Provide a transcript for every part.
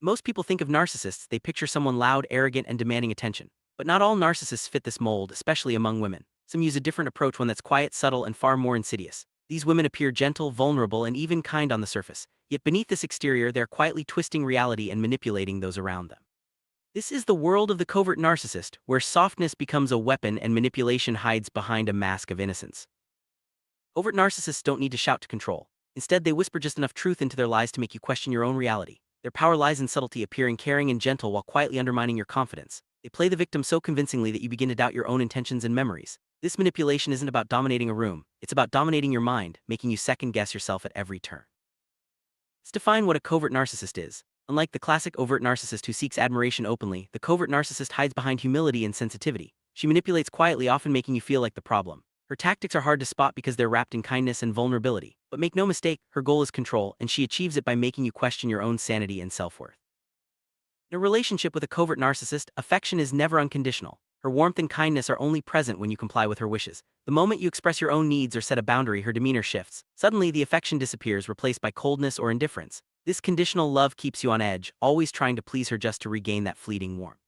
Most people think of narcissists, they picture someone loud, arrogant, and demanding attention. But not all narcissists fit this mold, especially among women. Some use a different approach, one that's quiet, subtle, and far more insidious. These women appear gentle, vulnerable, and even kind on the surface. Yet beneath this exterior, they're quietly twisting reality and manipulating those around them. This is the world of the covert narcissist, where softness becomes a weapon and manipulation hides behind a mask of innocence. Overt narcissists don't need to shout to control. Instead, they whisper just enough truth into their lies to make you question your own reality. Their power lies in subtlety, appearing caring and gentle while quietly undermining your confidence. They play the victim so convincingly that you begin to doubt your own intentions and memories. This manipulation isn't about dominating a room, it's about dominating your mind, making you second-guess yourself at every turn. Let's define what a covert narcissist is. Unlike the classic overt narcissist who seeks admiration openly, the covert narcissist hides behind humility and sensitivity. She manipulates quietly, often making you feel like the problem. Her tactics are hard to spot because they're wrapped in kindness and vulnerability. But make no mistake, her goal is control, and she achieves it by making you question your own sanity and self-worth. In a relationship with a covert narcissist, affection is never unconditional. Her warmth and kindness are only present when you comply with her wishes. The moment you express your own needs or set a boundary, her demeanor shifts. Suddenly, the affection disappears, replaced by coldness or indifference. This conditional love keeps you on edge, always trying to please her just to regain that fleeting warmth.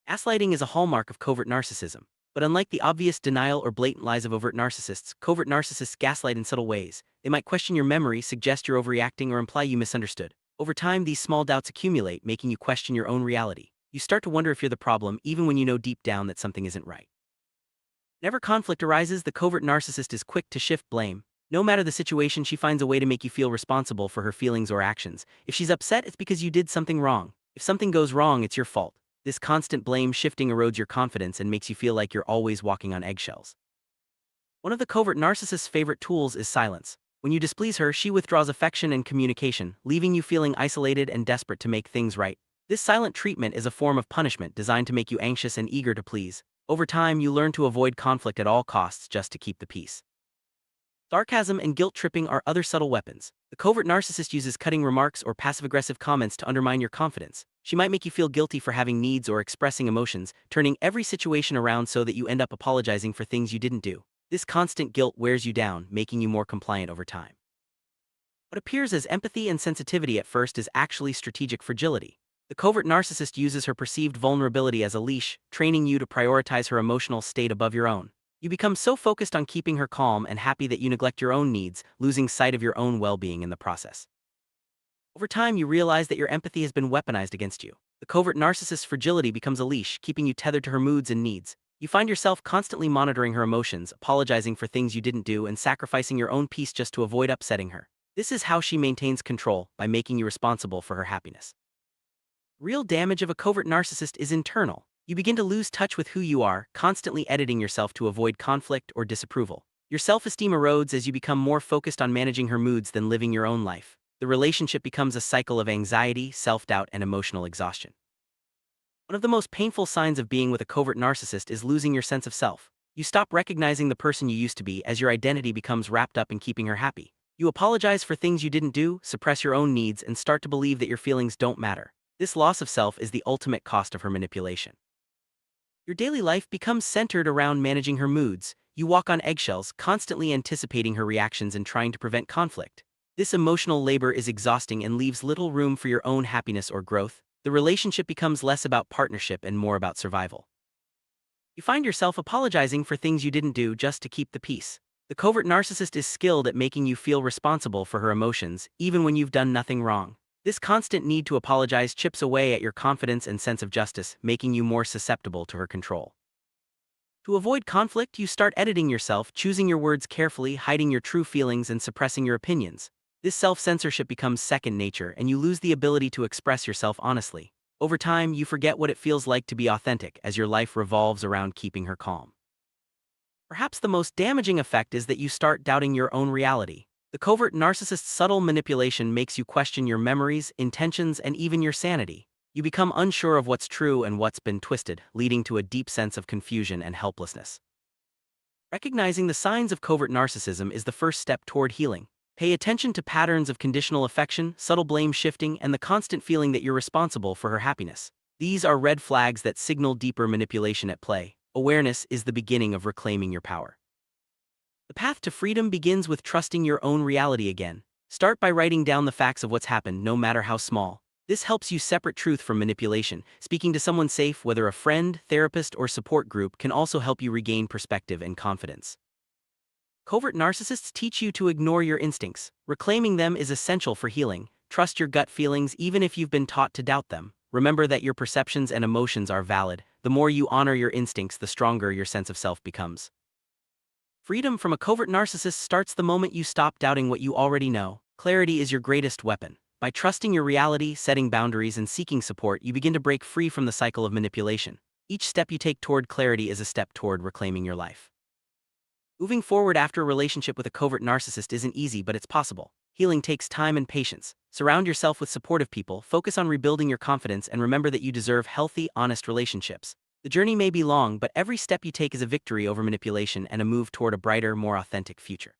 Gaslighting is a hallmark of covert narcissism. But unlike the obvious denial or blatant lies of overt narcissists, covert narcissists gaslight in subtle ways. They might question your memory, suggest you're overreacting, or imply you misunderstood. Over time, these small doubts accumulate, making you question your own reality. You start to wonder if you're the problem, even when you know deep down that something isn't right. Whenever conflict arises, the covert narcissist is quick to shift blame. No matter the situation, she finds a way to make you feel responsible for her feelings or actions. If she's upset, it's because you did something wrong. If something goes wrong, it's your fault. This constant blame shifting erodes your confidence and makes you feel like you're always walking on eggshells. One of the covert narcissist's favorite tools is silence. When you displease her, she withdraws affection and communication, leaving you feeling isolated and desperate to make things right. This silent treatment is a form of punishment designed to make you anxious and eager to please. Over time, you learn to avoid conflict at all costs just to keep the peace. Sarcasm and guilt-tripping are other subtle weapons. The covert narcissist uses cutting remarks or passive-aggressive comments to undermine your confidence. She might make you feel guilty for having needs or expressing emotions, turning every situation around so that you end up apologizing for things you didn't do. This constant guilt wears you down, making you more compliant over time. What appears as empathy and sensitivity at first is actually strategic fragility. The covert narcissist uses her perceived vulnerability as a leash, training you to prioritize her emotional state above your own. You become so focused on keeping her calm and happy that you neglect your own needs, losing sight of your own well-being in the process. Over time, you realize that your empathy has been weaponized against you. The covert narcissist's fragility becomes a leash, keeping you tethered to her moods and needs. You find yourself constantly monitoring her emotions, apologizing for things you didn't do, and sacrificing your own peace just to avoid upsetting her. This is how she maintains control, by making you responsible for her happiness. Real damage of a covert narcissist is internal. You begin to lose touch with who you are, constantly editing yourself to avoid conflict or disapproval. Your self-esteem erodes as you become more focused on managing her moods than living your own life. The relationship becomes a cycle of anxiety, self-doubt, and emotional exhaustion. One of the most painful signs of being with a covert narcissist is losing your sense of self. You stop recognizing the person you used to be as your identity becomes wrapped up in keeping her happy. You apologize for things you didn't do, suppress your own needs, and start to believe that your feelings don't matter. This loss of self is the ultimate cost of her manipulation. Your daily life becomes centered around managing her moods. You walk on eggshells, constantly anticipating her reactions and trying to prevent conflict. This emotional labor is exhausting and leaves little room for your own happiness or growth. The relationship becomes less about partnership and more about survival. You find yourself apologizing for things you didn't do just to keep the peace. The covert narcissist is skilled at making you feel responsible for her emotions, even when you've done nothing wrong. This constant need to apologize chips away at your confidence and sense of justice, making you more susceptible to her control. To avoid conflict, you start editing yourself, choosing your words carefully, hiding your true feelings, and suppressing your opinions. This self-censorship becomes second nature, and you lose the ability to express yourself honestly. Over time, you forget what it feels like to be authentic as your life revolves around keeping her calm. Perhaps the most damaging effect is that you start doubting your own reality. The covert narcissist's subtle manipulation makes you question your memories, intentions, and even your sanity. You become unsure of what's true and what's been twisted, leading to a deep sense of confusion and helplessness. Recognizing the signs of covert narcissism is the first step toward healing. Pay attention to patterns of conditional affection, subtle blame shifting, and the constant feeling that you're responsible for her happiness. These are red flags that signal deeper manipulation at play. Awareness is the beginning of reclaiming your power. The path to freedom begins with trusting your own reality again. Start by writing down the facts of what's happened, no matter how small. This helps you separate truth from manipulation. Speaking to someone safe, whether a friend, therapist, or support group, can also help you regain perspective and confidence. Covert narcissists teach you to ignore your instincts. Reclaiming them is essential for healing. Trust your gut feelings even if you've been taught to doubt them. Remember that your perceptions and emotions are valid. The more you honor your instincts, the stronger your sense of self becomes. Freedom from a covert narcissist starts the moment you stop doubting what you already know. Clarity is your greatest weapon. By trusting your reality, setting boundaries, and seeking support, you begin to break free from the cycle of manipulation. Each step you take toward clarity is a step toward reclaiming your life. Moving forward after a relationship with a covert narcissist isn't easy, but it's possible. Healing takes time and patience. Surround yourself with supportive people, focus on rebuilding your confidence, and remember that you deserve healthy, honest relationships. The journey may be long, but every step you take is a victory over manipulation and a move toward a brighter, more authentic future.